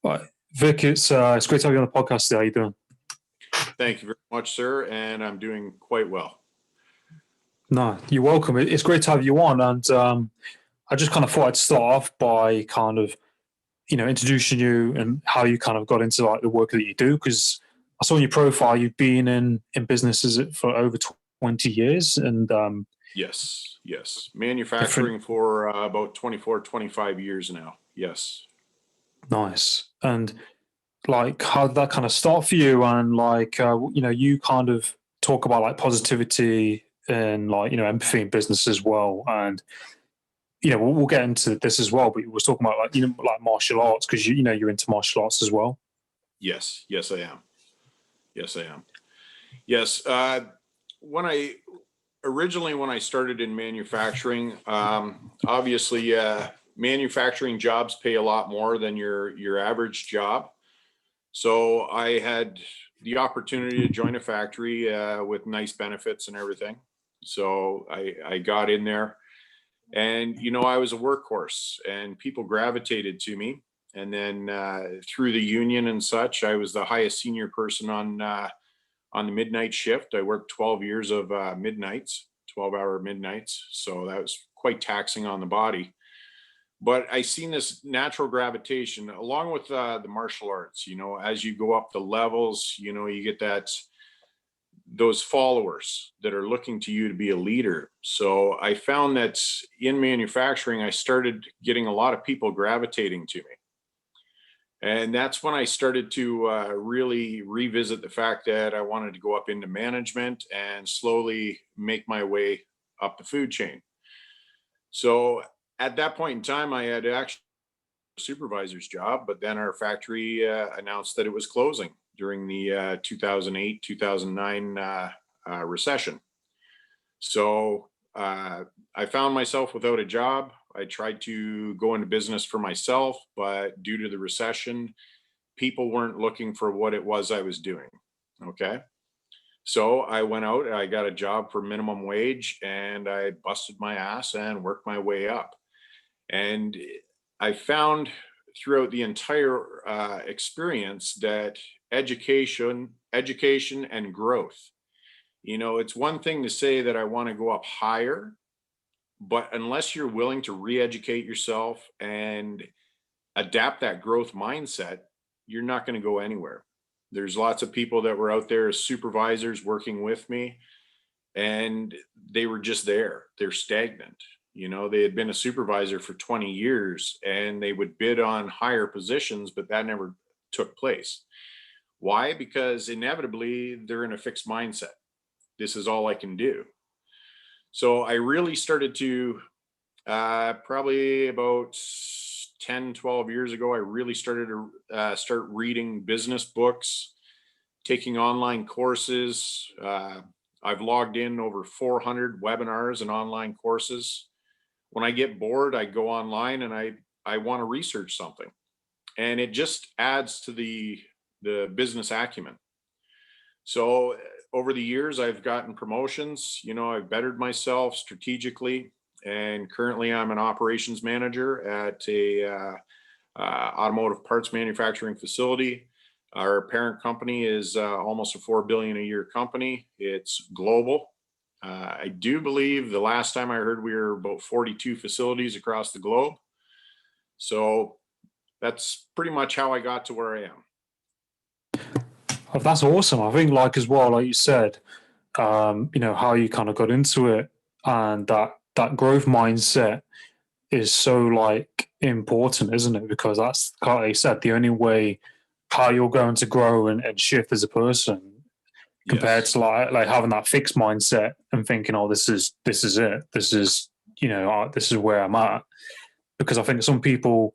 Right. Vic, it's great to have you on the podcast today. How you doing? Thank you very much, sir, and I'm doing quite well. No, you're welcome. It's great to have you on, and I just kind of thought I'd start off by kind of introducing you and how you kind of got into like the work that you do. Because I saw in your profile you've been in businesses for over 20 years, and Yes. different. Manufacturing for about 24, 25 years now. Yes. Nice. And like, how did that kind of start for you? And like, you kind of talk about like positivity and like empathy in business as well. And we'll get into this as well. But we was talking about like like martial arts because you're into martial arts as well. Yes, I am. Yes, I am. Yes. When I originally when I started in manufacturing, obviously, manufacturing jobs pay a lot more than your average job. So I had the opportunity to join a factory with nice benefits and everything. So I got in there. And I was a workhorse, and people gravitated to me. And then through the union and such, I was the highest senior person on the midnight shift. I worked 12 years of midnights, 12-hour midnights. So that was quite taxing on the body. But I seen this natural gravitation along with the martial arts. As you go up the levels, you get those followers that are looking to you to be a leader. So I found that in manufacturing, I started getting a lot of people gravitating to me. And that's when I started to really revisit the fact that I wanted to go up into management and slowly make my way up the food chain. So at that point in time, I had actually a supervisor's job, but then our factory announced that it was closing during the 2008, 2009 recession. So I found myself without a job. I tried to go into business for myself, but due to the recession, people weren't looking for what it was I was doing. Okay. So I went out, I got a job for minimum wage, and I busted my ass and worked my way up. And I found throughout the entire experience that education and growth. It's one thing to say that I want to go up higher, but unless you're willing to re-educate yourself and adapt that growth mindset, you're not going to go anywhere. There's lots of people that were out there as supervisors working with me, and they were just there. They're stagnant. They had been a supervisor for 20 years and they would bid on higher positions, but that never took place. Why? Because inevitably they're in a fixed mindset. This is all I can do. So I really started to, probably about 10, 12 years ago, I really started to start reading business books, taking online courses. I've logged in over 400 webinars and online courses. When I get bored, I go online and I want to research something. And it just adds to the business acumen. So over the years, I've gotten promotions. I've bettered myself strategically, and currently I'm an operations manager at a automotive parts manufacturing facility. Our parent company is almost a $4 billion a year company. It's global. I do believe the last time I heard we were about 42 facilities across the globe. So that's pretty much how I got to where I am. Oh, that's awesome. I think like as well, like you said, how you kind of got into it and that growth mindset is so like important, isn't it? Because that's like you said, the only way how you're going to grow and shift as a person compared Yes. to like having that fixed mindset and thinking, oh, this is it. This is this is where I'm at. Because I think some people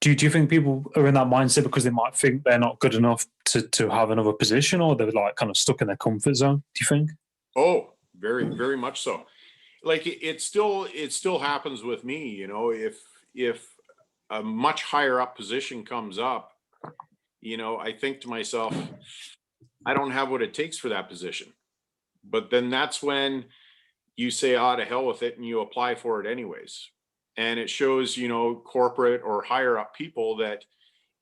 do you think people are in that mindset because they might think they're not good enough to have another position, or they're like kind of stuck in their comfort zone? Do you think? Oh, very, very much so. Like it still happens with me, if a much higher up position comes up, I think to myself, I don't have what it takes for that position. But then that's when you say, ah, to hell with it, and you apply for it anyways. And it shows, corporate or higher up people that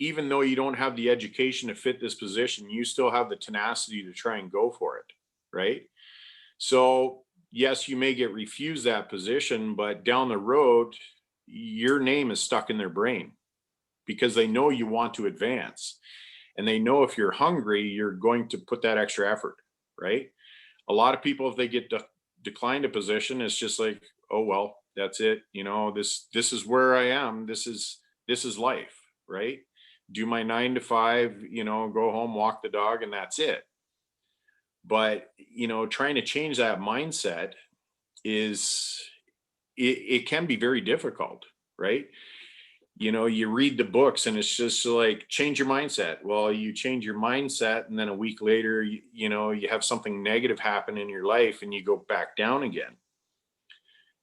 even though you don't have the education to fit this position, you still have the tenacity to try and go for it, right? So yes, you may get refused that position, but down the road, your name is stuck in their brain because they know you want to advance. And they know if you're hungry, you're going to put that extra effort, right? A lot of people, if they get declined a position, it's just like, oh, well, that's it. This is where I am. This is life, right? Do my 9 to 5, go home, walk the dog, and that's it. But, trying to change that mindset it can be very difficult, right? You read the books and it's just like, change your mindset. Well, you change your mindset, and then a week later, you have something negative happen in your life and you go back down again.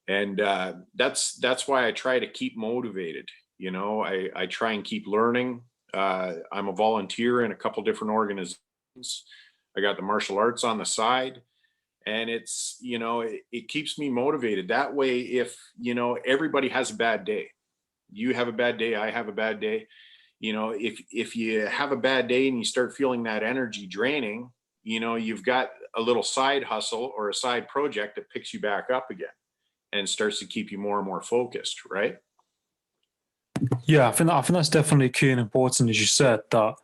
And that's why I try to keep motivated. I try and keep learning. I'm a volunteer in a couple different organizations. I got the martial arts on the side, and it's, it keeps me motivated. That way, if, everybody has a bad day, you have a bad day, I have a bad day. If you have a bad day and you start feeling that energy draining, you've got a little side hustle or a side project that picks you back up again and starts to keep you more and more focused, right? Yeah, I think that's definitely key and important, as you said, that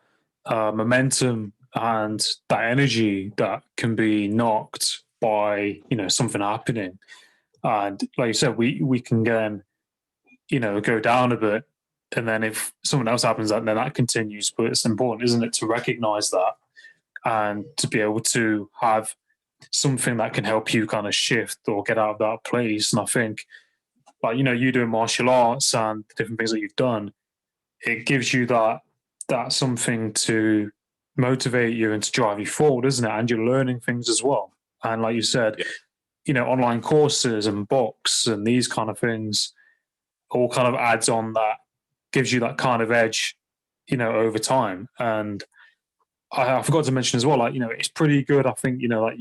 momentum and that energy that can be knocked by something happening, and like you said, we can then go down a bit, and then if something else happens, then that continues. But it's important, isn't it, to recognize that and to be able to have something that can help you kind of shift or get out of that place. And I think, like, you doing martial arts and the different things that you've done, it gives you that something to motivate you and to drive you forward, isn't it? And you're learning things as well. And like you said, online courses and books and these kind of things all kind of adds on, that gives you that kind of edge, over time. And I forgot to mention as well, like, it's pretty good. I think, like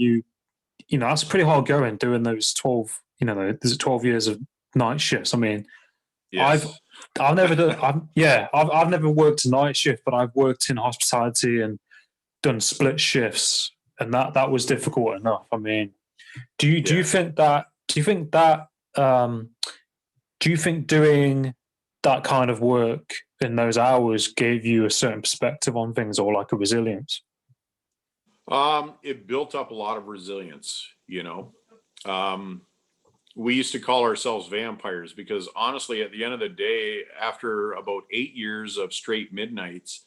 that's pretty hard going, doing those 12, there's 12 years of night shifts. I mean, yes. I've never done, I've never worked a night shift, but I've worked in hospitality and done split shifts, and that was difficult enough. I mean, do you think doing that kind of work in those hours gave you a certain perspective on things, or like a resilience? It built up a lot of resilience, we used to call ourselves vampires because honestly, at the end of the day, after about 8 years of straight midnights,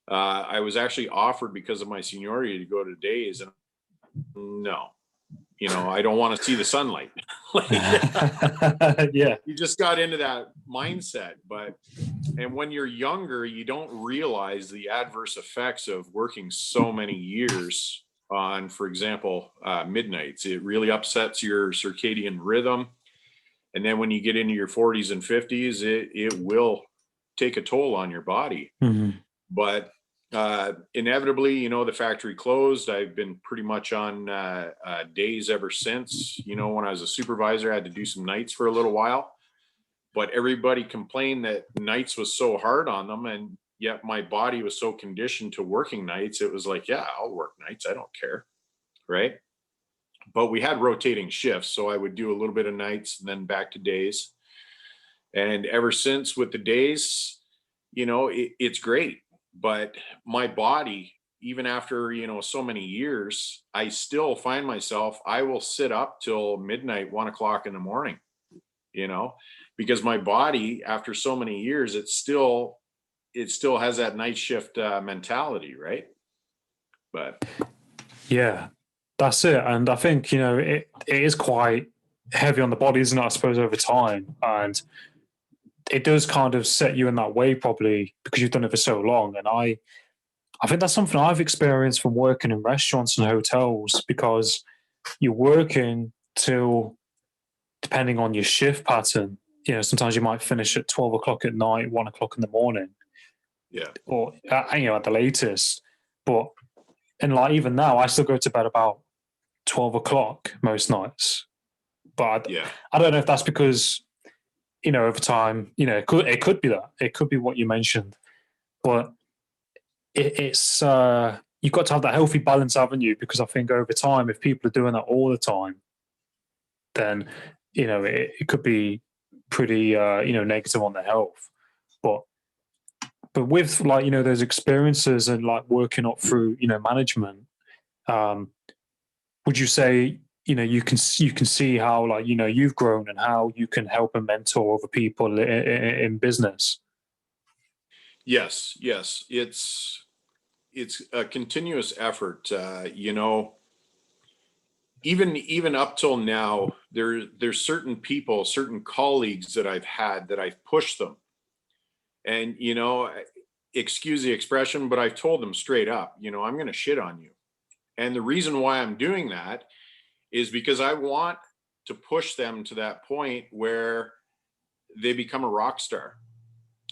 I was actually offered, because of my seniority, to go to days, and no, I don't want to see the sunlight. Yeah. You just got into that mindset. And when you're younger, you don't realize the adverse effects of working so many years on, for example, midnights. It really upsets your circadian rhythm. And then when you get into your 40s and 50s, it will take a toll on your body. Mm-hmm. But inevitably, the factory closed. I've been pretty much on days ever since. When I was a supervisor, I had to do some nights for a little while. But everybody complained that nights was so hard on them, and yet my body was so conditioned to working nights. It was like, yeah, I'll work nights. I don't care. Right. But we had rotating shifts. So I would do a little bit of nights and then back to days. And ever since, with the days, it's great. But my body, even after, so many years, I still find myself, I will sit up till midnight, 1 o'clock in the morning, because my body, after so many years, it still has that night shift mentality, right? But yeah, that's it. And I think, it is quite heavy on the body, isn't it, I suppose, over time. And it does kind of set you in that way, probably because you've done it for so long. And I think that's something I've experienced from working in restaurants and hotels, because you're working till, depending on your shift pattern, sometimes you might finish at 12 o'clock at night, 1 o'clock in the morning. Yeah. Or, at the latest. But, and like, even now, I still go to bed about 12 o'clock most nights. But I don't know if that's because, over time, it could be that. It could be what you mentioned. but it's you've got to have that healthy balance, haven't you? Because I think over time, if people are doing that all the time, then it could be pretty negative on their health. But with like those experiences and like working up through management, um, would you say you can see how like you've grown and how you can help and mentor other people in business? Yes, yes. It's a continuous effort. Even up till now, there's certain people, certain colleagues that I've had that I've pushed them. And excuse the expression, but I've told them straight up, I'm going to shit on you. And the reason why I'm doing that is because I want to push them to that point where they become a rock star.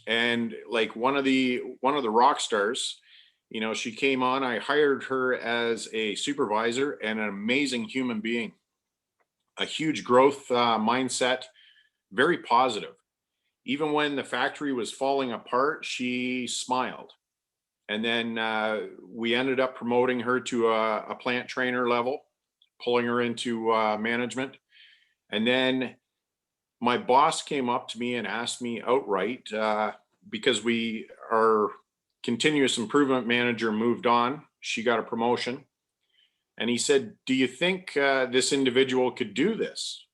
And like one of the rock stars, she came on, I hired her as a supervisor and an amazing human being, a huge growth mindset, very positive. Even when the factory was falling apart, she smiled. And then we ended up promoting her to a plant trainer level, pulling her into management. And then my boss came up to me and asked me outright, because our continuous improvement manager moved on, she got a promotion. And he said, "Do you think this individual could do this?"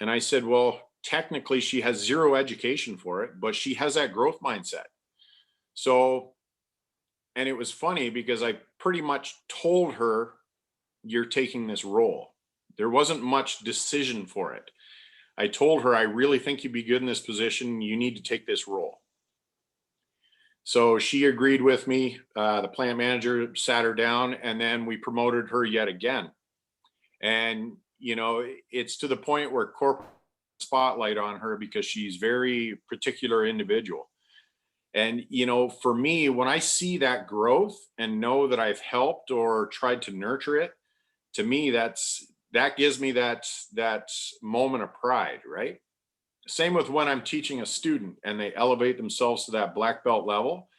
And I said, "Well, technically she has zero education for it, but she has that growth mindset." So, and it was funny because I pretty much told her, "You're taking this role." There wasn't much decision for it. I told her, "I really think you'd be good in this position. You need to take this role." So she agreed with me. The plant manager sat her down, and then we promoted her yet again. And, it's to the point where corporate spotlight on her because she's very particular individual. And, for me, when I see that growth and know that I've helped or tried to nurture it, to me, that gives me that moment of pride, right? Same with when I'm teaching a student and they elevate themselves to that black belt level.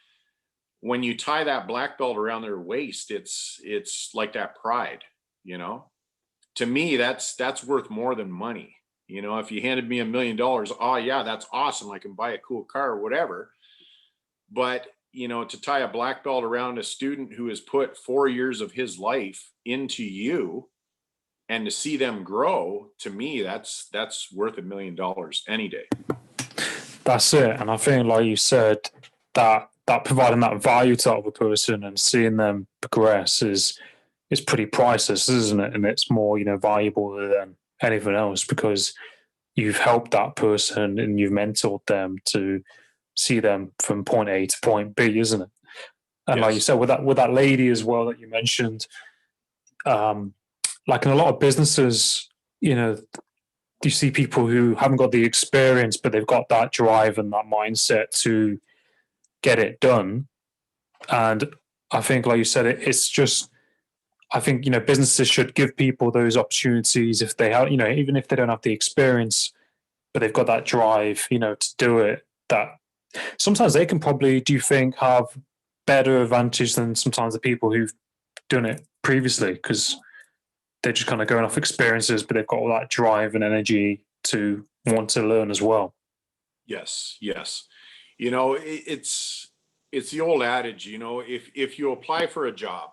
When you tie that black belt around their waist, it's like that pride, you know. To me, that's worth more than money. If you handed me $1 million, oh yeah, that's awesome. I can buy a cool car or whatever. But to tie a black belt around a student who has put 4 years of his life into you and to see them grow, to me, that's worth $1 million any day. That's it. And I think, like you said, that providing that value to the other person and seeing them progress is pretty priceless, isn't it? And it's more valuable than anything else because you've helped that person and you've mentored them to see them from point A to point B, isn't it? And like you Yes. said, with that lady as well that you mentioned, like in a lot of businesses, you see people who haven't got the experience, but they've got that drive and that mindset to get it done. And I think, like you said, it's just, I think, businesses should give people those opportunities if they have, even if they don't have the experience, but they've got that drive, to do it. That sometimes they can probably, do you think, have better advantage than sometimes the people who've done it previously because they're just kind of going off experiences, but they've got all that drive and energy to want to learn as well. Yes, yes. It's the old adage, if you apply for a job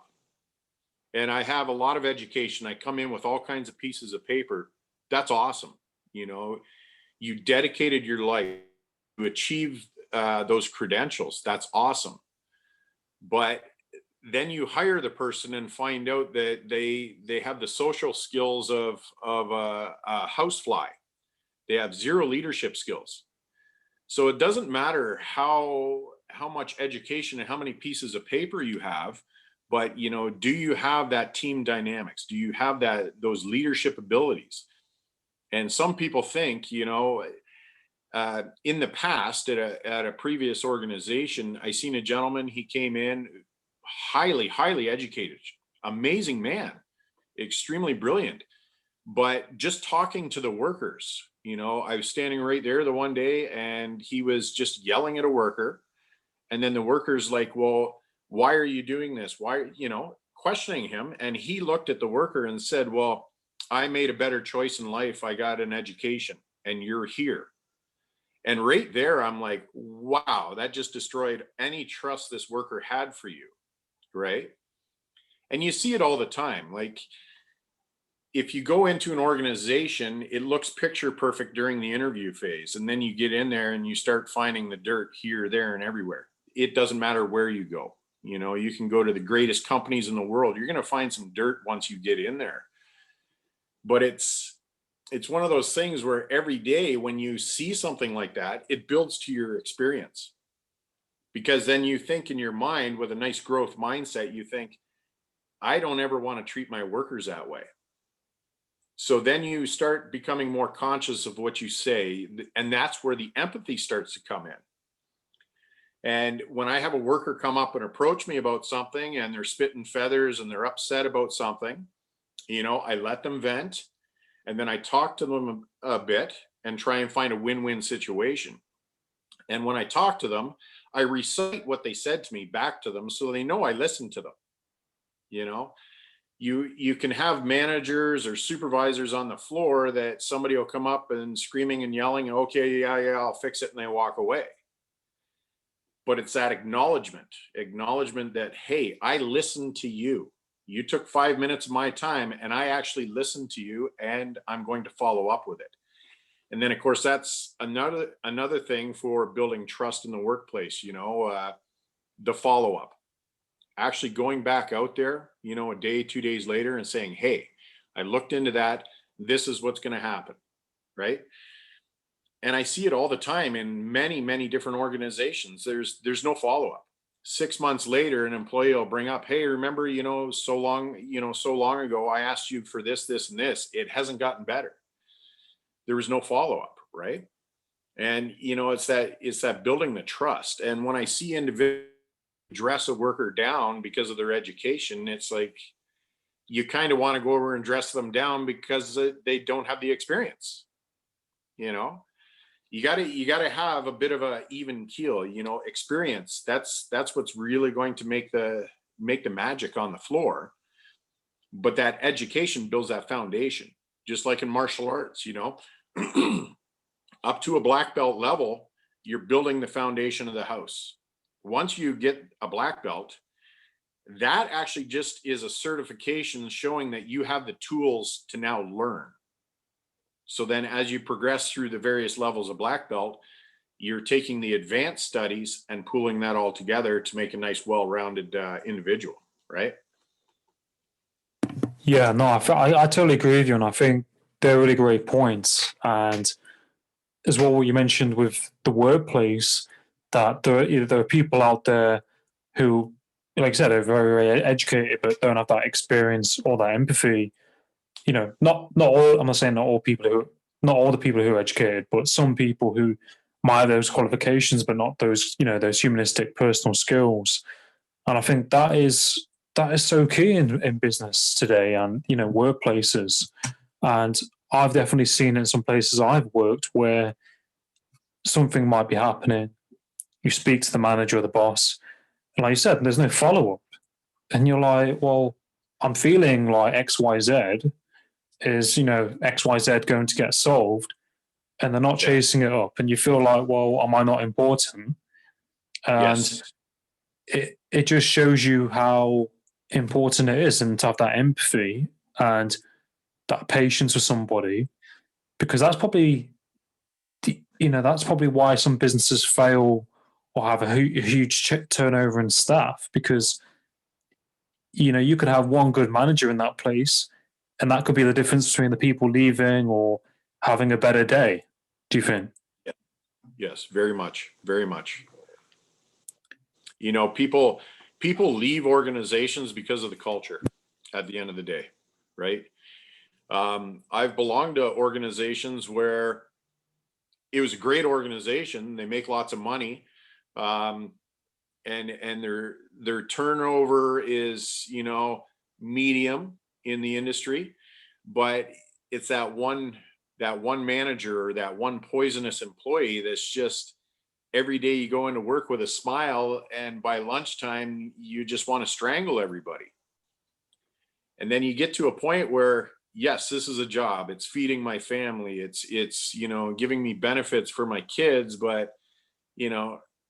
and I have a lot of education, I come in with all kinds of pieces of paper, that's awesome. You dedicated your life to achieve those credentials. That's awesome. But then you hire the person and find out that they have the social skills of a housefly. They have zero leadership skills. So it doesn't matter how much education and how many pieces of paper you have, but do you have that team dynamics? Do you have those leadership abilities? And some people think, in the past at a previous organization, I seen a gentleman. He came in highly educated, amazing man, extremely brilliant, but just talking to the workers. I was standing right there the one day and he was just yelling at a worker And then the worker's like, well, why are you doing this? Why, questioning him. And he looked at the worker and said, well, I made a better choice in life. I got an education and you're here. And right there, I'm like, wow, that just destroyed any trust this worker had for you. Right. And you see it all the time. Like, if you go into an organization, it looks picture perfect during the interview phase. And then you get in there and you start finding the dirt here, there, and everywhere. It doesn't matter where you go. You can go to the greatest companies in the world. You're going to find some dirt once you get in there. But it's one of those things where every day when you see something like that, it builds to your experience. Because then you think in your mind with a nice growth mindset, you think, I don't ever want to treat my workers that way. So then you start becoming more conscious of what you say, and that's where the empathy starts to come in. And when I have a worker come up and approach me about something and they're spitting feathers and they're upset about something, I let them vent, and then I talk to them a bit and try and find a win-win situation. And when I talk to them, I recite what they said to me back to them so they know I listened to them. You can have managers or supervisors on the floor that somebody will come up and screaming and yelling, okay, yeah, I'll fix it, and they walk away. But it's that acknowledgement that, hey, I listened to you. You took 5 minutes of my time and I actually listened to you, and I'm going to follow up with it. And then, of course, that's another thing for building trust in the workplace, the follow-up. Actually going back out there, a day, 2 days later and saying, hey, I looked into that. This is what's going to happen. Right. And I see it all the time in many, many different organizations. There's no follow-up. 6 months later, an employee will bring up, hey, remember, so long ago, I asked you for this, this, and this. It hasn't gotten better. There was no follow-up. Right. And, it's that building the trust. And when I see individuals dress a worker down because of their education, it's like you kind of want to go over and dress them down because they don't have the experience. You got to have a bit of a even keel, experience. That's what's really going to make the magic on the floor. But that education builds that foundation, just like in martial arts. Up to a black belt level, you're building the foundation of the house. Once you get a black belt, that actually just is a certification showing that you have the tools to now learn. So then as you progress through the various levels of black belt, you're taking the advanced studies and pooling that all together to make a nice, well-rounded individual, right? Yeah, no, I totally agree with you, and I think they're really great points. And as well, what you mentioned with the workplace, that there are people out there who, like I said, are very, very educated but don't have that experience or that empathy. Not all. I'm not saying not all the people who are educated, but some people who might have those qualifications but not those those humanistic personal skills. And I think that is so key in business today and workplaces. And I've definitely seen in some places I've worked where something might be happening. You speak to the manager or the boss, and like you said, there's no follow up. And you're like, well, I'm feeling like XYZ is, XYZ going to get solved, and they're not chasing it up. And you feel like, well, am I not important? And Yes. it just shows you how important it is and to have that empathy and that patience with somebody, because that's probably that's probably why some businesses fail or have a huge turnover in staff, because you could have one good manager in that place, and that could be the difference between the people leaving or having a better day. Do you think? Yes, very much, very much. People leave organizations because of the culture at the end of the day, right? I've belonged to organizations where it was a great organization. They make lots of money. And their turnover is, medium in the industry, but it's that one manager or that one poisonous employee that's just every day you go into work with a smile, and by lunchtime, you just want to strangle everybody. And then you get to a point where, yes, this is a job. It's feeding my family. It's, giving me benefits for my kids, but,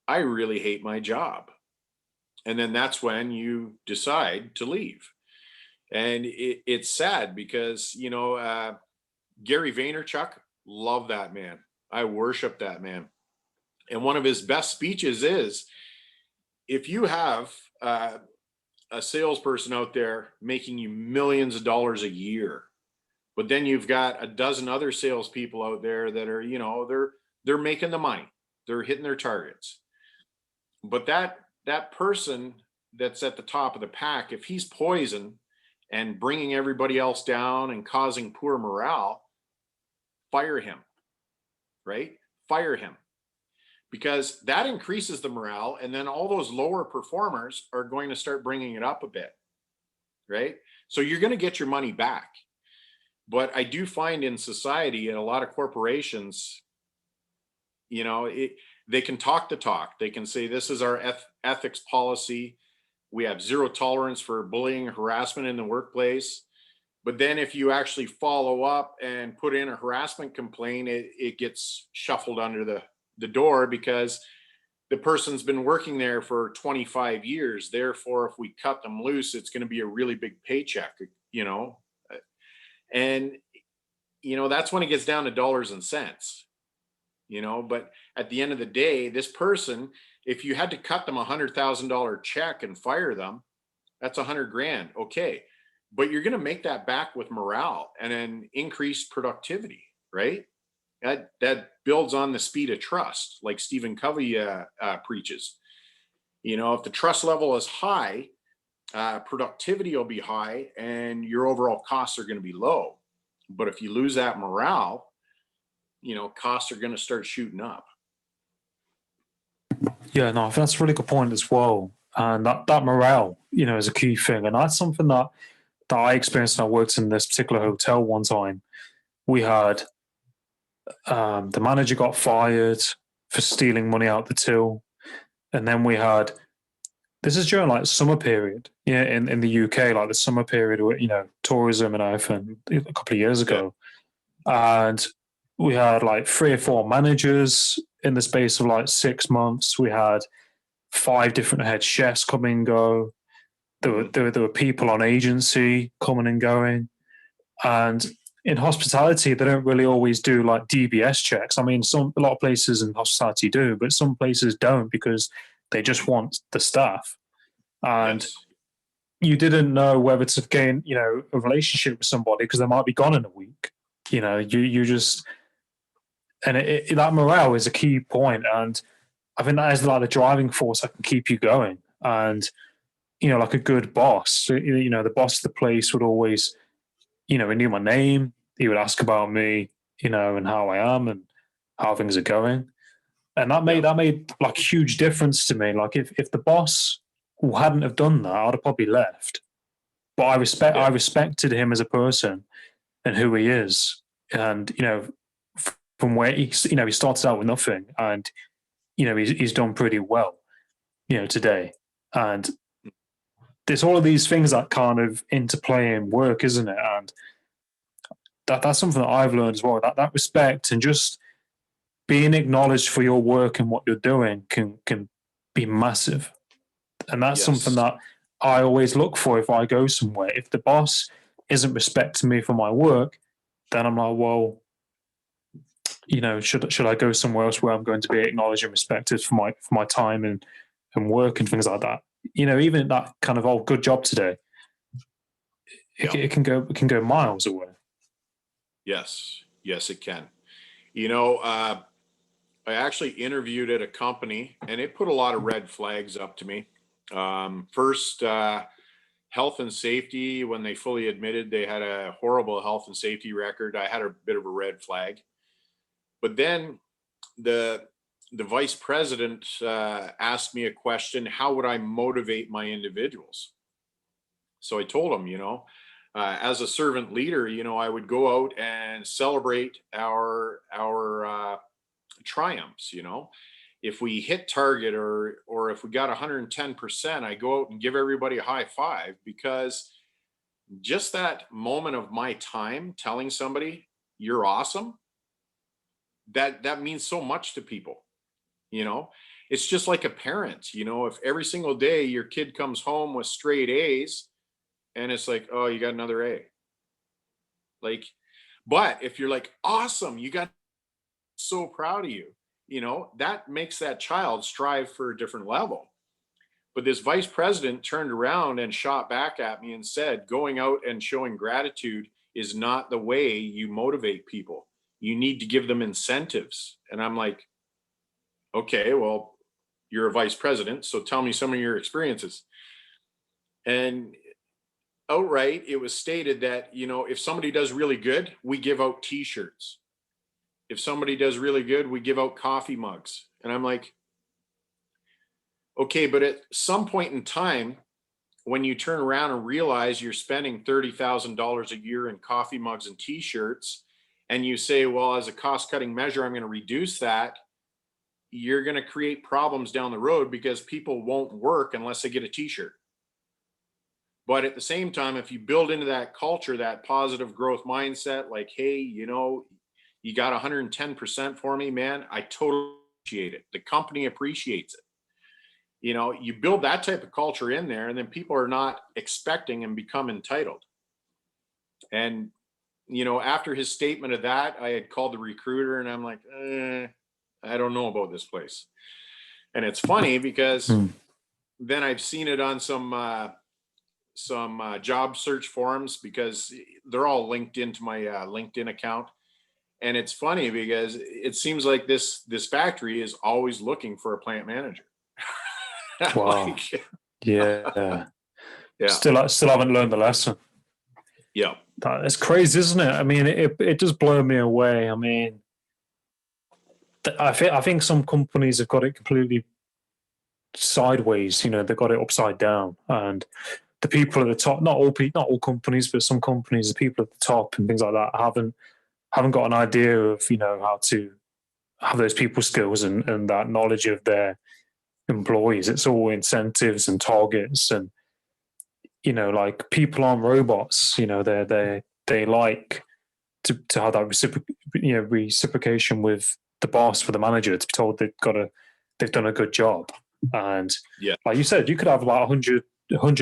I really hate my job. And then that's when you decide to leave. And it's sad because, Gary Vaynerchuk, love that man. I worship that man. And one of his best speeches is, if you have a salesperson out there making you millions of dollars a year, but then you've got a dozen other salespeople out there that are, they're making the money, they're hitting their targets. But that person that's at the top of the pack, if he's poison and bringing everybody else down and causing poor morale, fire him, right? Fire him, because that increases the morale. And then all those lower performers are going to start bringing it up a bit, right? So you're going to get your money back. But I do find in society and a lot of corporations, they can talk the talk. They can say, this is our ethics policy. We have zero tolerance for bullying and harassment in the workplace. But then if you actually follow up and put in a harassment complaint, it gets shuffled under the door, because the person's been working there for 25 years. Therefore, if we cut them loose, it's going to be a really big paycheck, and, that's when it gets down to dollars and cents, but at the end of the day, this person, if you had to cut them $100,000 check and fire them, that's $100,000. Okay. But you're going to make that back with morale and an increased productivity, right? That builds on the speed of trust, like Stephen Covey preaches. If the trust level is high, productivity will be high and your overall costs are going to be low. But if you lose that morale, costs are going to start shooting up. Yeah, no, I think that's a really good point as well. And that morale, is a key thing. And that's something that I experienced when I worked in this particular hotel one time. We had the manager got fired for stealing money out the till. And then we had, this is during like summer period, in the UK, like the summer period where, tourism and everything a couple of years ago. Yeah. And we had like 3 or 4 managers in the space of like 6 months. We had 5 different head chefs come and go. There were people on agency coming and going. And in hospitality, they don't really always do like DBS checks. I mean, a lot of places in hospitality do, but some places don't, because they just want the staff. And you didn't know whether to gain, a relationship with somebody because they might be gone in a week. You just, and that morale is a key point. And I think that is like the driving force that can keep you going. And, like a good boss, the boss of the place would always, he knew my name. He would ask about me, and how I am and how things are going. And that made like a huge difference to me. Like if the boss hadn't have done that, I'd have probably left. But I respected him as a person and who he is. And, from where he started out with nothing, and, he's done pretty well, today. And there's all of these things that kind of interplay in work, isn't it? And that's something that I've learned as well. That respect and just being acknowledged for your work and what you're doing can be massive. And that's something that I always look for if I go somewhere. If the boss isn't respecting me for my work, then I'm like, well, should I go somewhere else where I'm going to be acknowledged and respected for my time and work and things like that? Even that kind of, oh, good job today. It can go miles away. Yes, it can. I actually interviewed at a company, and it put a lot of red flags up to me. First, health and safety. When they fully admitted they had a horrible health and safety record, I had a bit of a red flag. But then the vice president asked me a question: how would I motivate my individuals? So I told him, as a servant leader, I would go out and celebrate our triumphs, if we hit target or if we got 110%, I go out and give everybody a high five, because just that moment of my time telling somebody you're awesome, that means so much to people. You know, it's just like a parent, if every single day your kid comes home with straight A's and it's like, oh, you got another A. Like, but if you're like, awesome, you got, so proud of you, that makes that child strive for a different level. But this vice president turned around and shot back at me and said, going out and showing gratitude is not the way you motivate people. You need to give them incentives. And I'm like, okay, well, you're a vice president, so tell me some of your experiences. And outright, it was stated that, if somebody does really good, we give out t-shirts. If somebody does really good, we give out coffee mugs. And I'm like, okay, but at some point in time, when you turn around and realize you're spending $30,000 a year in coffee mugs and t-shirts, and you say, well, as a cost-cutting measure, I'm going to reduce that, you're going to create problems down the road, because people won't work unless they get a t-shirt. But at the same time, if you build into that culture, that positive growth mindset, like, hey, you got 110% for me, man, I totally appreciate it. The company appreciates it. You build that type of culture in there, and then people are not expecting and become entitled. And, after his statement of that, I had called the recruiter and I'm like, I don't know about this place. And it's funny because then I've seen it on some job search forums, because they're all linked into my LinkedIn account. And it's funny because it seems like this factory is always looking for a plant manager. Wow. Yeah. Yeah. Still haven't learned the lesson. Yeah. It's crazy, isn't it? I mean, it does blow me away. I mean, I think some companies have got it completely sideways. They've got it upside down, and the people at the top, not all companies, but some companies, the people at the top and things like that haven't got an idea of how to have those people skills and that knowledge of their employees. It's all incentives and targets, and like, people aren't robots. They like to have that reciprocation with the boss, for the manager, to be told they've done a good job. And yeah, like you said, you could have about 100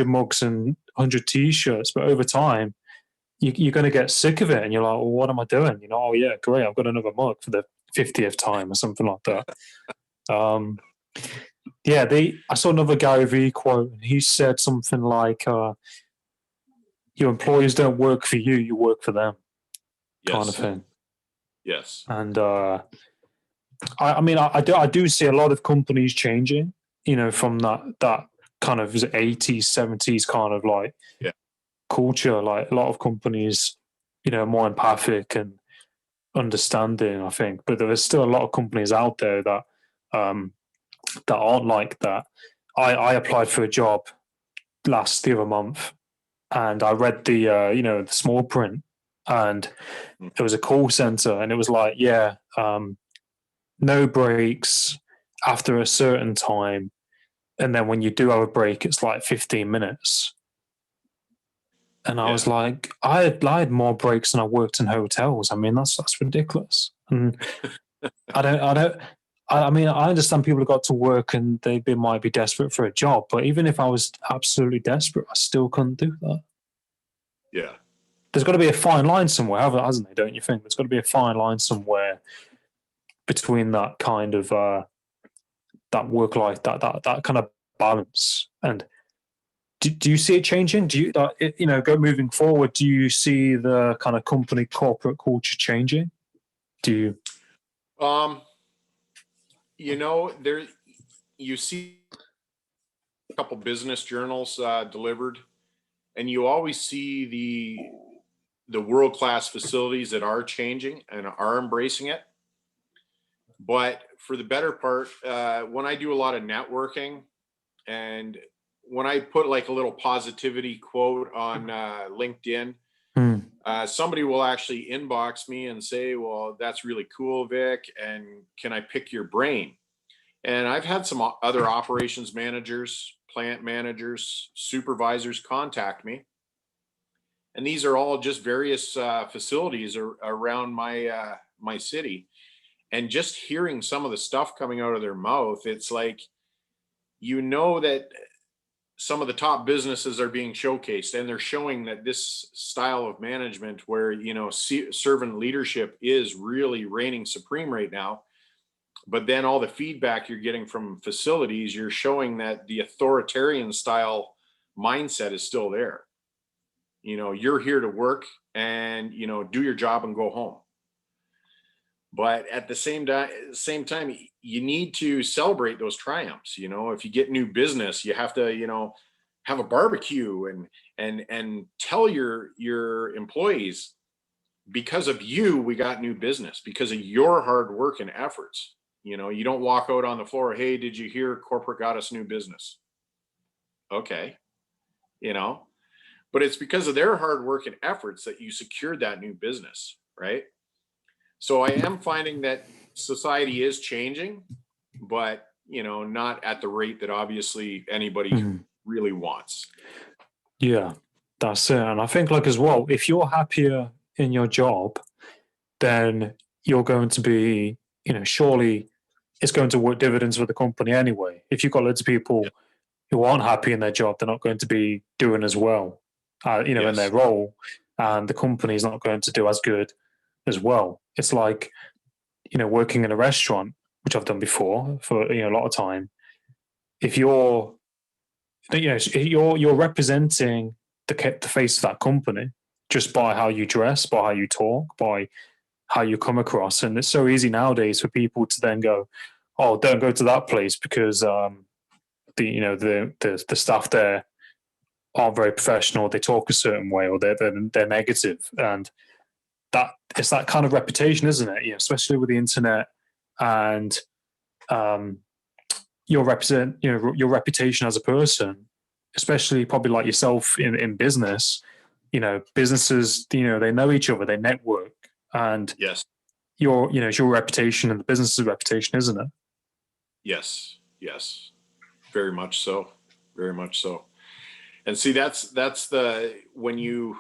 mugs and 100 t-shirts, but over time you're going to get sick of it, and you're like, well, what am I doing? Oh yeah, great, I've got another mug for the 50th time or something like that. Yeah, I saw another Gary Vee quote, and he said something like, your employees don't work for you, you work for them. Yes. Kind of thing. Yes. And I do see a lot of companies changing, from that kind of 80s, 70s kind of like culture. Like, a lot of companies, more empathic and understanding, I think. But there is still a lot of companies out there that aren't like that. I applied for a job the other month, and I read the the small print, and it was a call center, and it was like, no breaks after a certain time, and then when you do have a break, it's like 15 minutes. And I was like, I had more breaks than I worked in hotels. I mean, that's ridiculous. And I mean, I understand people have got to work and they might be desperate for a job, but even if I was absolutely desperate, I still couldn't do that. Yeah. There's got to be a fine line somewhere, hasn't there? Don't you think? There's got to be a fine line somewhere between that kind of that work life, that kind of balance. And do you see it changing? Do you go moving forward? Do you see the kind of company corporate culture changing? Do you? There you see a couple business journals delivered, and you always see the world-class facilities that are changing and are embracing it. But for the better part, when I do a lot of networking, and when I put like a little positivity quote on LinkedIn, somebody will actually inbox me and say, well, that's really cool, Vic, and can I pick your brain? And I've had some other operations managers, plant managers, supervisors contact me. And these are all just various facilities around my city. And just hearing some of the stuff coming out of their mouth, it's like, that some of the top businesses are being showcased, and they're showing that this style of management where, servant leadership is really reigning supreme right now. But then all the feedback you're getting from facilities, you're showing that the authoritarian style mindset is still there. You're here to work and, do your job and go home. But at the same time, you need to celebrate those triumphs. If you get new business, you have to, have a barbecue and tell your employees, because of you, we got new business, because of your hard work and efforts. You don't walk out on the floor, hey, did you hear corporate got us new business? Okay. But it's because of their hard work and efforts that you secured that new business, right? So I am finding that society is changing, but, not at the rate that obviously anybody really wants. Yeah, that's it. And I think as well, if you're happier in your job, then you're going to be, surely it's going to work dividends for the company anyway. If you've got loads of people who aren't happy in their job, they're not going to be doing as well, in their role, and the company is not going to do as good as well. It's like, working in a restaurant, which I've done before for a lot of time. If you're representing the face of that company just by how you dress, by how you talk, by how you come across. And it's so easy nowadays for people to then go, oh, don't go to that place because the staff there aren't very professional, they talk a certain way, or they're negative. And that it's that kind of reputation, isn't it? Especially with the internet and your reputation as a person, especially probably like yourself in business. Businesses, they know each other, they network, and yes, it's your reputation and the business's reputation, isn't it? Yes, very much so, very much so. And see, that's when you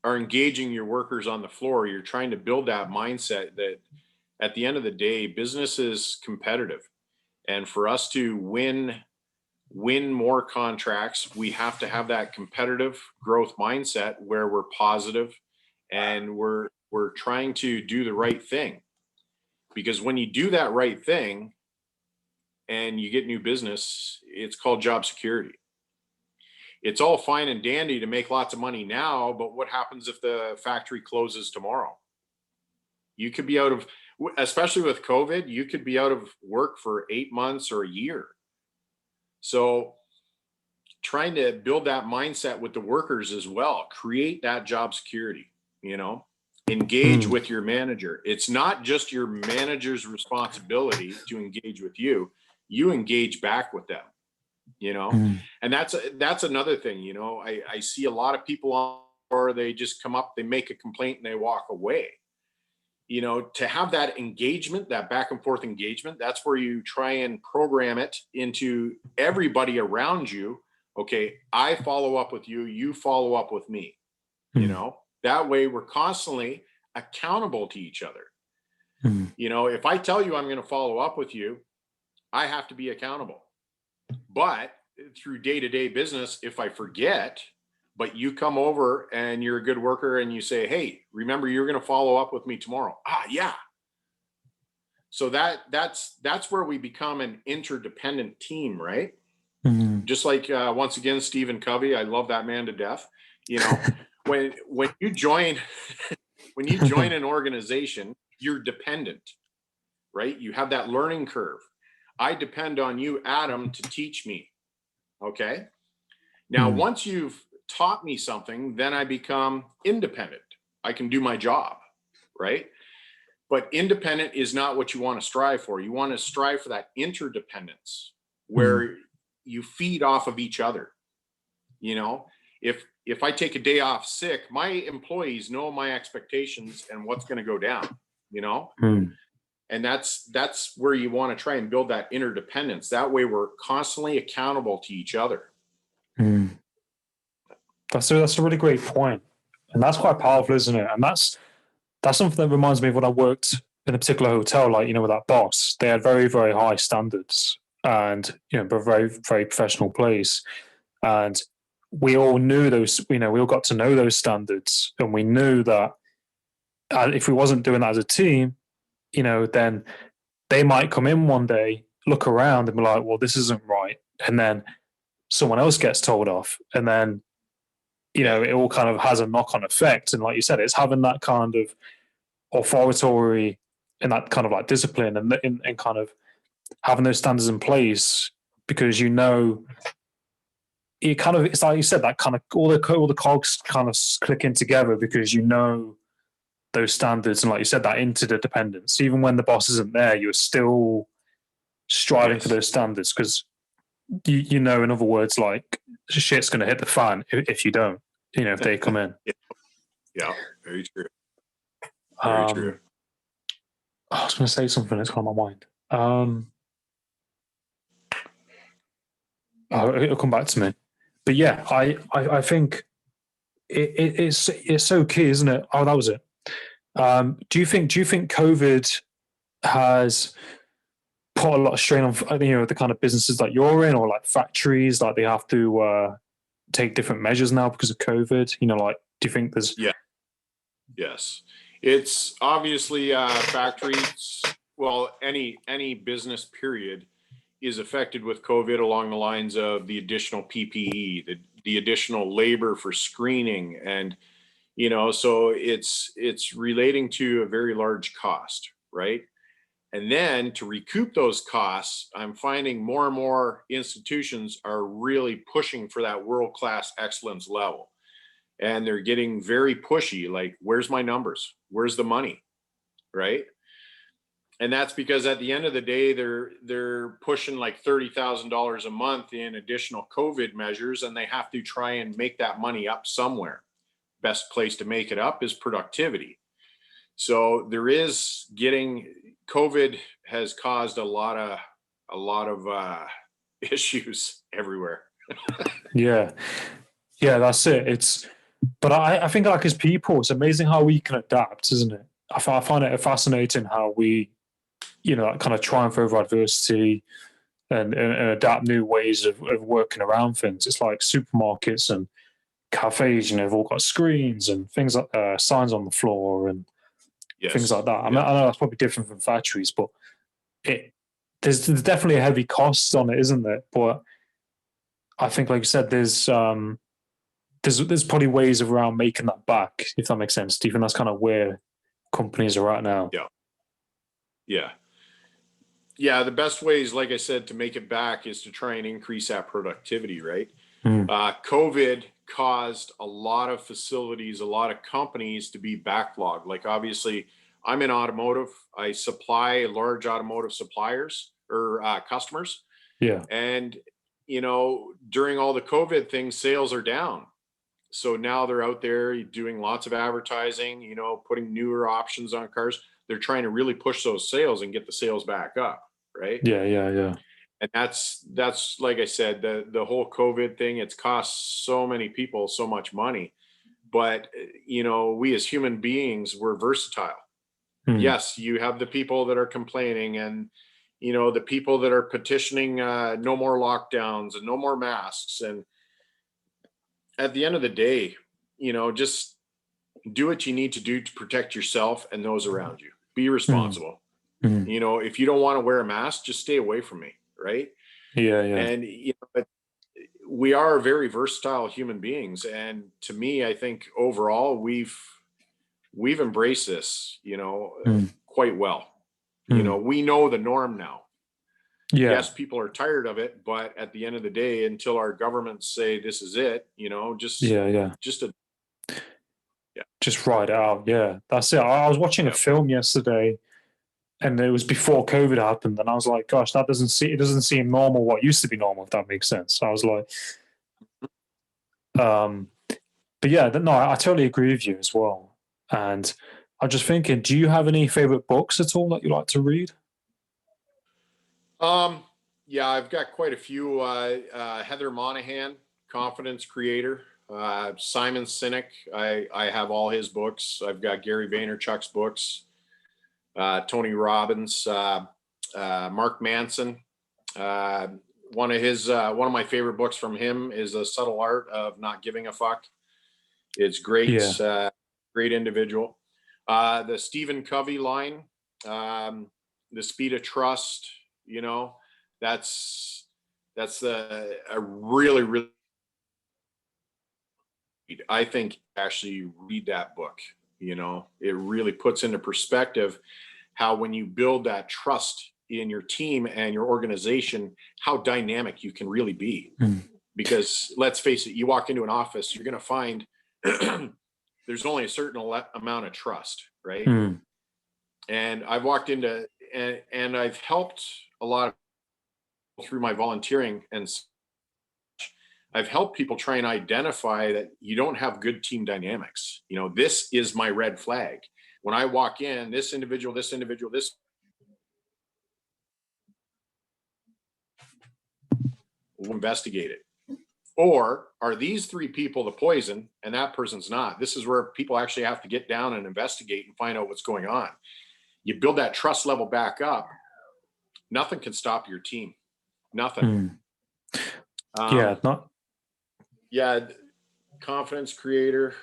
are engaging your workers on the floor, you're trying to build that mindset that at the end of the day, business is competitive. And for us to win more contracts, we have to have that competitive growth mindset where we're positive and we're trying to do the right thing. Because when you do that right thing and you get new business, it's called job security. It's all fine and dandy to make lots of money now, but what happens if the factory closes tomorrow? You could be out of, especially with COVID, you could be out of work for 8 months or a year. So trying to build that mindset with the workers as well, create that job security, engage with your manager. It's not just your manager's responsibility to engage with you. You engage back with them. And that's another thing. I see a lot of people on, or they just come up, they make a complaint and they walk away. To have that engagement, that back and forth engagement, that's where you try and program it into everybody around you. Okay, I follow up with you, you follow up with me. That way we're constantly accountable to each other. If I tell you I'm going to follow up with you, I have to be accountable. But through day-to-day business, if I forget, but you come over and you're a good worker and you say, hey, remember, you're going to follow up with me tomorrow. Yeah. So that's where we become an interdependent team, right? Just like, once again, Stephen Covey, I love that man to death. When you join, an organization, you're dependent, right? You have that learning curve. I depend on you, Adam, to teach me. Okay. Now, once you've taught me something, then I become independent. I can do my job, right? But independent is not what you want to strive for. You want to strive for that interdependence where you feed off of each other. If I take a day off sick, my employees know my expectations and what's going to go down, And that's where you want to try and build that interdependence. That way we're constantly accountable to each other. That's a really great point. And that's quite powerful, isn't it? And that's something that reminds me of when I worked in a particular hotel, like, with that boss. They had very, very high standards and, a very, very professional place. And we all knew those, we all got to know those standards. And we knew that if we wasn't doing that as a team, then they might come in one day, look around and be like, well, this isn't right. And then someone else gets told off. And then, it all kind of has a knock-on effect. And like you said, it's having that kind of authoritarian and that kind of like discipline and kind of having those standards in place, because it's like you said, that kind of all the cogs kind of clicking together, because those standards, and like you said, that interdependence. Even when the boss isn't there, you're still striving for those standards, because in other words, like, shit's going to hit the fan if you don't. If they come in. Yeah, very true. Very true. I was going to say something that's on my mind. It'll come back to me. But yeah, I think it's so key, isn't it? Oh, that was it. Do you think COVID has put a lot of strain on the kind of businesses that you're in, or like factories, like they have to take different measures now because of COVID? Like, do you think there's Yes, it's obviously factories. Well, any business period is affected with COVID along the lines of the additional PPE, the additional labor for screening, and so it's relating to a very large cost, right? And then to recoup those costs, I'm finding more and more institutions are really pushing for that world-class excellence level. And they're getting very pushy, like, where's my numbers? Where's the money? Right? And that's because at the end of the day, they're pushing like $30,000 a month in additional COVID measures, and they have to try and make that money up somewhere. Best place to make it up is productivity. So COVID has caused a lot of issues everywhere. Yeah, that's it. But I think, like, as people, it's amazing how we can adapt, isn't it? I find it fascinating how we, kind of triumph over adversity and adapt new ways of working around things. It's like supermarkets and cafes, they've all got screens and things like signs on the floor and things like that. I know that's probably different from factories, but there's definitely a heavy cost on it, isn't there? But I think, like you said, there's probably ways around making that back, if that makes sense. Do you think that's kind of where companies are at now? Yeah. The best ways, like I said, to make it back is to try and increase that productivity, right? COVID caused a lot of facilities, a lot of companies to be backlogged. Like, obviously, I'm in automotive. I supply large automotive suppliers or customers. Yeah. And, during all the COVID things, sales are down. So now they're out there doing lots of advertising, putting newer options on cars. They're trying to really push those sales and get the sales back up, right? Yeah. And that's like I said, the whole COVID thing, it's cost so many people so much money. But, we as human beings, we're versatile. Yes, you have the people that are complaining and, the people that are petitioning no more lockdowns and no more masks. And at the end of the day, just do what you need to do to protect yourself and those around you. Be responsible. If you don't want to wear a mask, just stay away from me. Right. Yeah. And, we are very versatile human beings. And to me, I think overall, we've embraced this, quite well. We know the norm now. Yeah. Yes, people are tired of it, but at the end of the day, until our governments say this is it, just ride it out. Yeah, that's it. I was watching a film yesterday, and it was before COVID happened, and I was like, "Gosh, it doesn't seem normal. What used to be normal, if that makes sense." I was like, but yeah, no, I totally agree with you as well. And I'm just thinking, do you have any favorite books at all that you like to read? Yeah, I've got quite a few. Heather Monahan, Confidence Creator. Simon Sinek, I have all his books. I've got Gary Vaynerchuk's books. Tony Robbins, Mark Manson. One of my favorite books from him is The Subtle Art of Not Giving a Fuck. It's great, Yeah. great individual. The Stephen Covey line, The Speed of Trust. That's a really, really. I think actually read that book. It really puts into perspective how when you build that trust in your team and your organization, how dynamic you can really be. Because let's face it, you walk into an office, you're going to find there's only a certain amount of trust, right? And I've walked into and I've helped a lot of people through my volunteering, and I've helped people try and identify that you don't have good team dynamics. This is my red flag. When I walk in, this individual, will investigate it. Or are these three people the poison and that person's not? This is where people actually have to get down and investigate and find out what's going on. You build that trust level back up. Nothing can stop your team. Nothing. Yeah, Confidence Creator.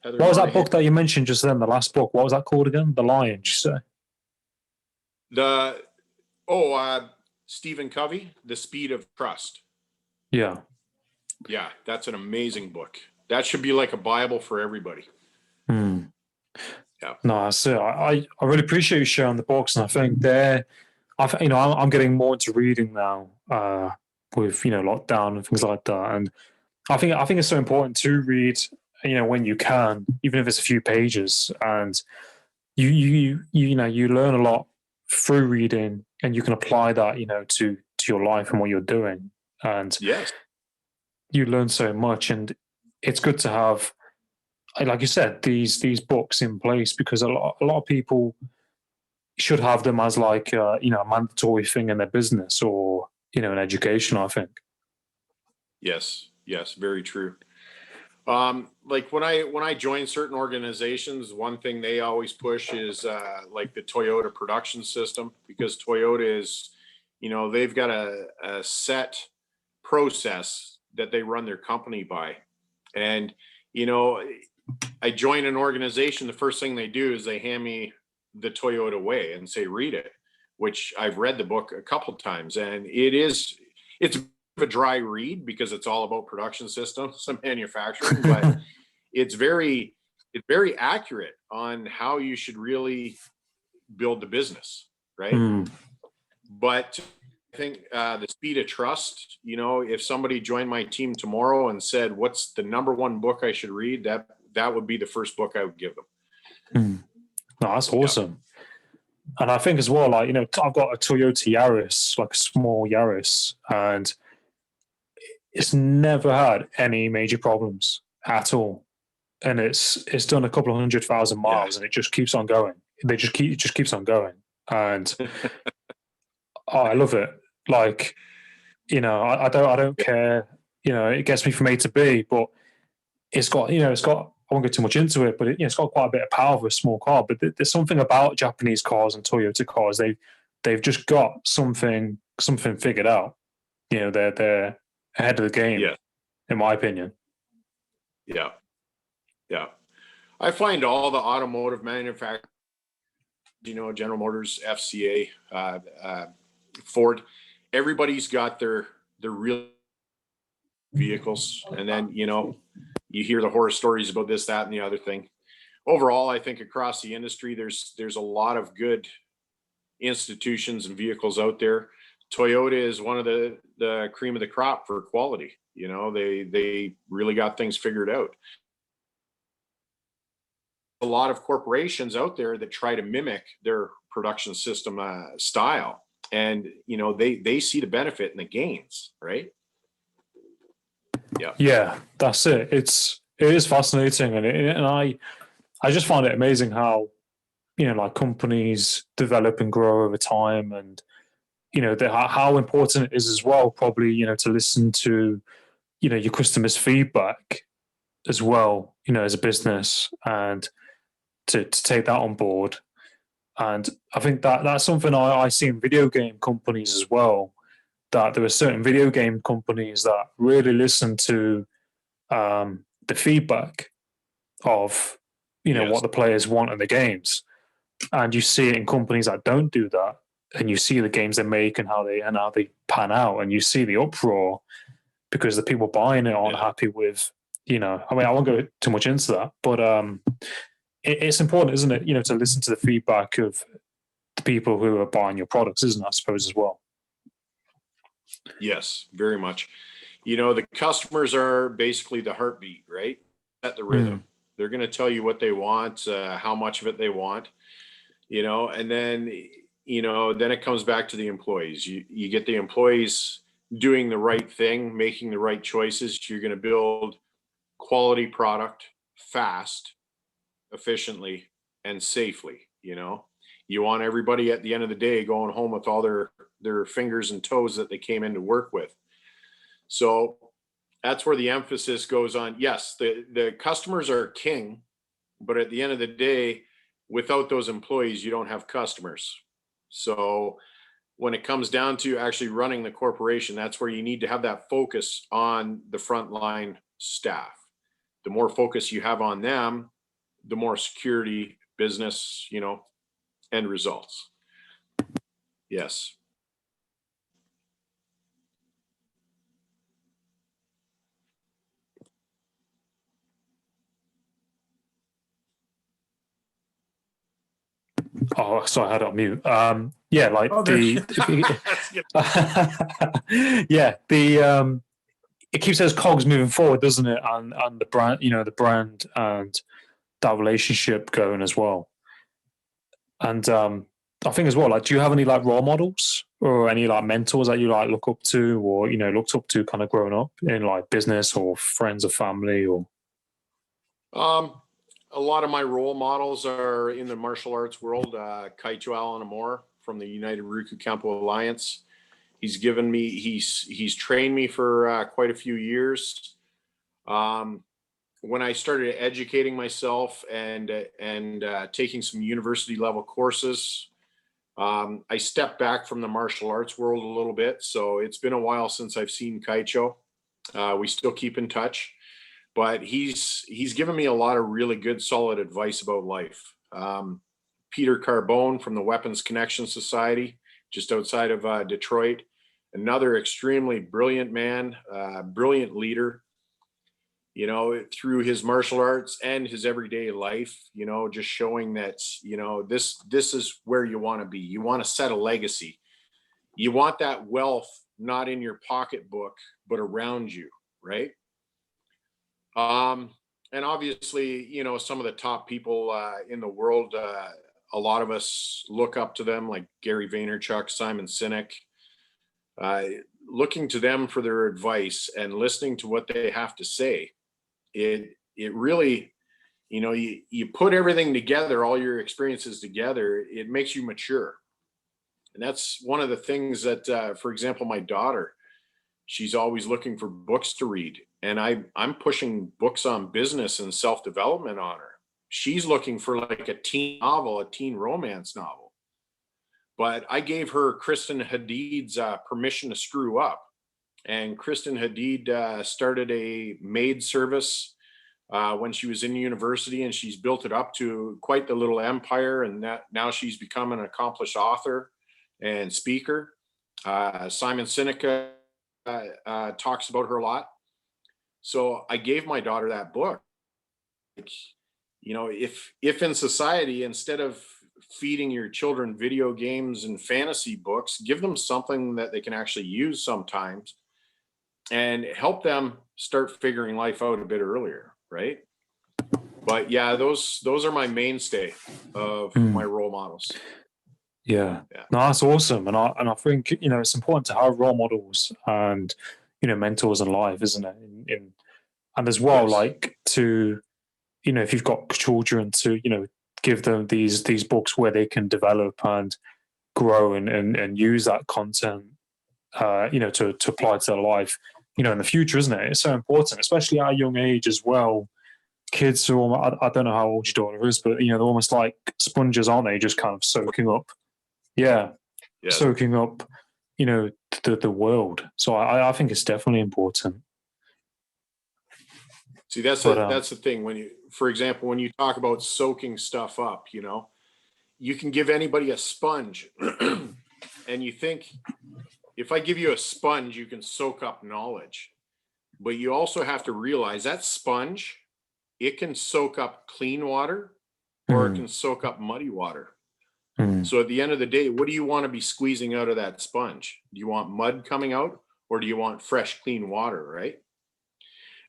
Heather what was that book that you mentioned just then? The last book. What was that called again? The Lion, did you say? Stephen Covey, The Speed of Trust. Yeah. Yeah, that's an amazing book. That should be like a Bible for everybody. Yeah. No, that's it. I really appreciate you sharing the books, and I think I'm getting more into reading now with lockdown and things like that, and I think it's so important to read when you can, even if it's a few pages, and you learn a lot through reading, and you can apply that to your life and what you're doing, and yes, you learn so much, and it's good to have, like you said, these books in place, because a lot of people should have them as like a mandatory thing in their business or in education, I think. Yes, very true. Like when I join certain organizations, one thing they always push is like the Toyota production system, because Toyota is, they've got a set process that they run their company by. And, I join an organization, the first thing they do is they hand me the Toyota Way and say, read it, which I've read the book a couple of times. And it's a dry read because it's all about production systems and manufacturing, but it's very accurate on how you should really build the business, right? But I think The Speed of Trust, if somebody joined my team tomorrow and said, what's the number one book I should read, that would be the first book I would give them. No, that's awesome. Yeah. And I think as well, like, I've got a Toyota Yaris, like a small Yaris, and it's never had any major problems at all. And it's done a couple of 100,000 miles, and it just keeps on going. It just keeps on going. And I love it. Like, I don't care. It gets me from A to B, but it's got, I won't go too much into it, but it's got quite a bit of power for a small car. But there's something about Japanese cars and Toyota cars. They've just got something figured out. They're ahead of the game, in my opinion. Yeah. I find all the automotive manufacturers, General Motors, FCA, Ford, everybody's got their real vehicles, and then you hear the horror stories about this, that, and the other thing. Overall, I think across the industry, there's a lot of good institutions and vehicles out there. Toyota is one of the cream of the crop for quality. They really got things figured out. A lot of corporations out there that try to mimic their production system style, and they see the benefit and the gains, right? Yeah, that's it. It is fascinating, and I just find it amazing how like companies develop and grow over time, and how important it is as well, probably, to listen to your customers' feedback as well, as a business, and to take that on board. And I think that's something I see in video game companies as well, that there are certain video game companies that really listen to the feedback of what the players want in the games. And you see it in companies that don't do that, and you see the games they make and how they pan out, and you see the uproar because the people buying it aren't happy with, I won't go too much into that, but it's important, isn't it, to listen to the feedback of the people who are buying your products, isn't it, I suppose, as well? Yes, very much. The customers are basically the heartbeat, right? At the rhythm. They're going to tell you what they want, how much of it they want, and then, then it comes back to the employees. You get the employees doing the right thing, making the right choices. You're going to build quality product fast, efficiently, and safely. You want everybody at the end of the day going home with all their fingers and toes that they came in to work with. So that's where the emphasis goes on. Yes, the customers are king, but at the end of the day, without those employees, you don't have customers. So when it comes down to actually running the corporation, that's where you need to have that focus on the frontline staff. The more focus you have on them, the more security, business, end results. Yes. Oh, sorry, I had it on mute. Yeah, like it keeps those cogs moving forward, doesn't it? And the brand, the brand and that relationship going as well. And I think as well, like, do you have any like role models or any like mentors that you like look up to, or looked up to kind of growing up in like business or friends or family? Or a lot of my role models are in the martial arts world. Kaicho Alan Amore from the United Ryukyu Kempo Alliance. He's trained me for quite a few years. When I started educating myself and taking some university level courses, I stepped back from the martial arts world a little bit. So it's been a while since I've seen Kaicho. We still keep in touch, but he's given me a lot of really good, solid advice about life. Peter Carbone from the Weapons Connection Society, just outside of Detroit, another extremely brilliant man, brilliant leader. Through his martial arts and his everyday life, just showing that, this is where you want to be. You want to set a legacy. You want that wealth, not in your pocketbook, but around you. Right. And obviously, some of the top people in the world, a lot of us look up to them, like Gary Vaynerchuk, Simon Sinek, looking to them for their advice and listening to what they have to say. It really, you put everything together, all your experiences together, it makes you mature. And that's one of the things that, for example, my daughter, she's always looking for books to read. And I'm pushing books on business and self-development on her. She's looking for like a teen novel, a teen romance novel. But I gave her Kristen Hadid's Permission to Screw Up. And Kristen Hadid started a maid service when she was in university, and she's built it up to quite the little empire. And now she's become an accomplished author and speaker. Simon Sinek talks about her a lot. So I gave my daughter that book. If in society, instead of feeding your children video games and fantasy books, give them something that they can actually use sometimes and help them start figuring life out a bit earlier, right? But yeah, those are my mainstay of my role models. Yeah. No, that's awesome. And I think, it's important to have role models and, mentors in life, isn't it? And as well, like to, if you've got children, to, give them these books where they can develop and grow and use that content, to apply to their life, in the future, isn't it? It's so important, especially at a young age as well. Kids are almost, I don't know how old your daughter is, but they're almost like sponges, aren't they? Just kind of soaking up, yeah, Yes. soaking up, the world. So I think it's definitely important. See, that's the thing. For example, when you talk about soaking stuff up, you can give anybody a sponge and you think, if I give you a sponge, you can soak up knowledge, but you also have to realize that sponge, it can soak up clean water or it can soak up muddy water. So at the end of the day, what do you want to be squeezing out of that sponge? Do you want mud coming out, or do you want fresh, clean water, right?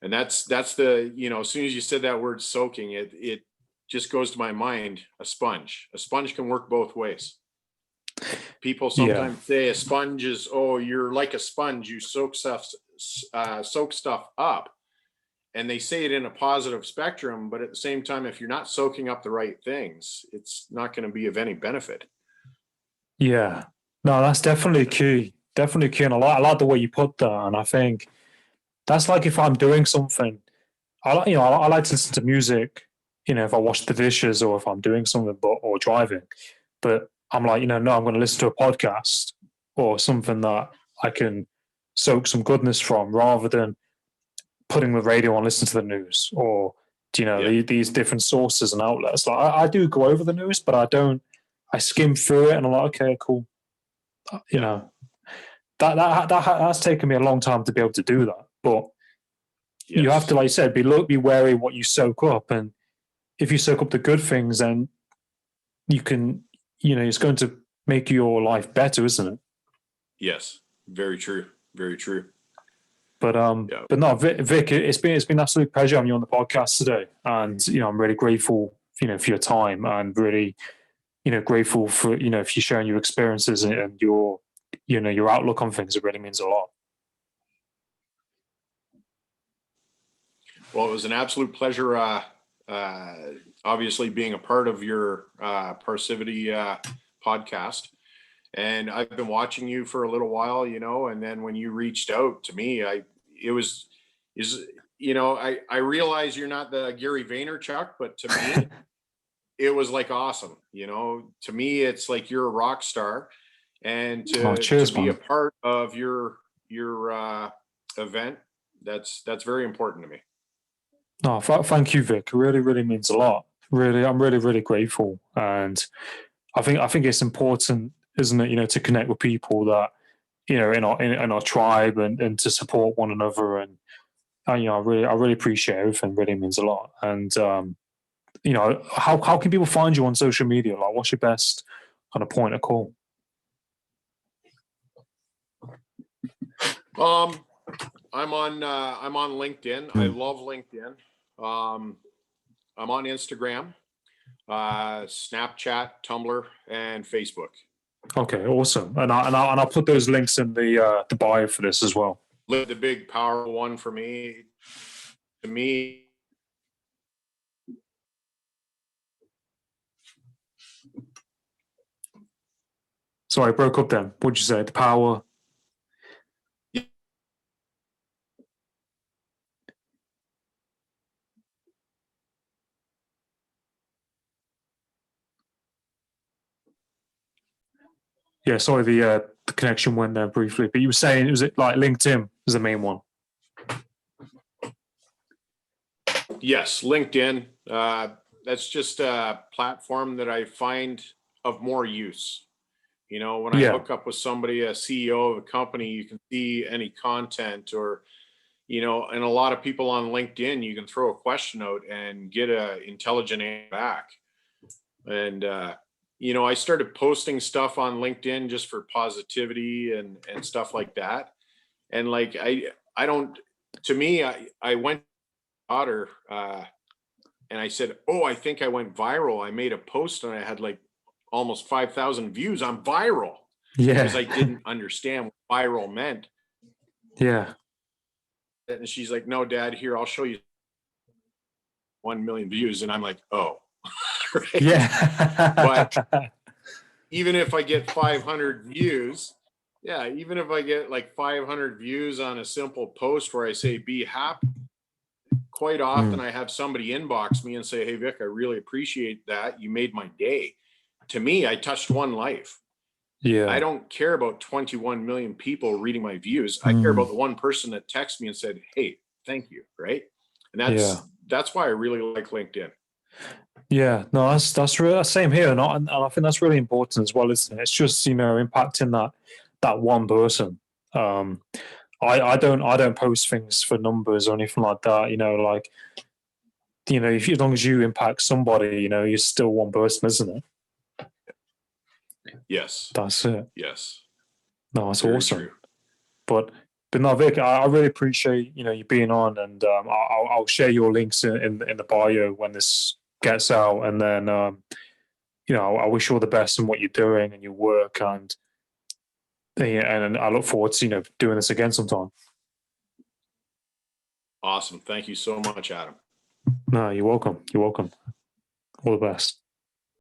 And that's the, as soon as you said that word soaking, it just goes to my mind, a sponge. A sponge can work both ways. People sometimes say a sponge is, you're like a sponge, you soak stuff up. And they say it in a positive spectrum, but at the same time, if you're not soaking up the right things, it's not going to be of any benefit. Yeah, no, that's definitely key. Definitely key. And I like the way you put that. And I think that's like if I'm doing something, I like to listen to music, if I wash the dishes or if I'm doing something, or driving. But I'm like, no, I'm going to listen to a podcast or something that I can soak some goodness from, rather than putting the radio on, listen to the news, or these different sources and outlets. Like I do go over the news, but I skim through it and I'm like, okay, cool. That's taken me a long time to be able to do that. But you have to, like you said, be wary of what you soak up. And if you soak up the good things, then you can, it's going to make your life better, isn't it? Yes, very true. Very true. But no, Vic, it's been an absolute pleasure having you on the podcast today, and I'm really grateful, for your time, and really, grateful for for you sharing your experiences and your your outlook on things. It really means a lot. Well, it was an absolute pleasure. Obviously, being a part of your Parrsitivity podcast. And I've been watching you for a little while, and then when you reached out to me, I realize you're not the Gary Vaynerchuk, but to me, it was like awesome. To me, it's like you're a rock star, and to be a part of your event, that's very important to me. No, thank you, Vic. It really, really means a lot. Really, I'm really, really grateful, and I think it's important, isn't it? To connect with people that in our tribe, and to support one another, and I really appreciate everything. Really means a lot. And how can people find you on social media? Like, what's your best kind of point of call? I'm on LinkedIn. I love LinkedIn. I'm on Instagram, Snapchat, Tumblr, and Facebook. Okay, awesome. And I'll put those links in the bio for this as well. The big powerful one for me, to me. Sorry, I broke up then. What'd you say? The power. Yeah, sorry, the connection went there briefly, but you were saying, was it like LinkedIn is the main one? Yes, LinkedIn. That's just a platform that I find of more use. When I hook up with somebody, a CEO of a company, you can see any content, or, and a lot of people on LinkedIn, you can throw a question out and get a intelligent answer back. And, I started posting stuff on LinkedIn just for positivity and stuff like that. And like, I don't, to me, I went to my daughter, and I said, I think I went viral. I made a post and I had like almost 5,000 views. I'm viral. Yeah. Because I didn't understand what viral meant. Yeah. And she's like, no, Dad, here, I'll show you 1 million views. And I'm like, oh, right? Yeah. But even if I get 500 views, even if I get like 500 views on a simple post where I say be happy, quite often I have somebody inbox me and say, hey, Vic, I really appreciate that. You made my day. To me, I touched one life. Yeah. I don't care about 21 million people reading my views. I care about the one person that texted me and said, hey, thank you. Right. And that's why I really like LinkedIn. Yeah, no, that's really same here, and I think that's really important as well, isn't it? It's just impacting that one person. I don't post things for numbers or anything like that. Like if as long as you impact somebody, you're still one person, isn't it? Yes, that's it. Yes, No, it's very awesome. true. But no, Vic, I really appreciate you being on, and I'll share your links in the bio when this gets out, and then I wish you all the best in what you're doing and your work, and I look forward to doing this again sometime. Awesome. Thank you so much, Adam. No, you're welcome. You're welcome. All the best.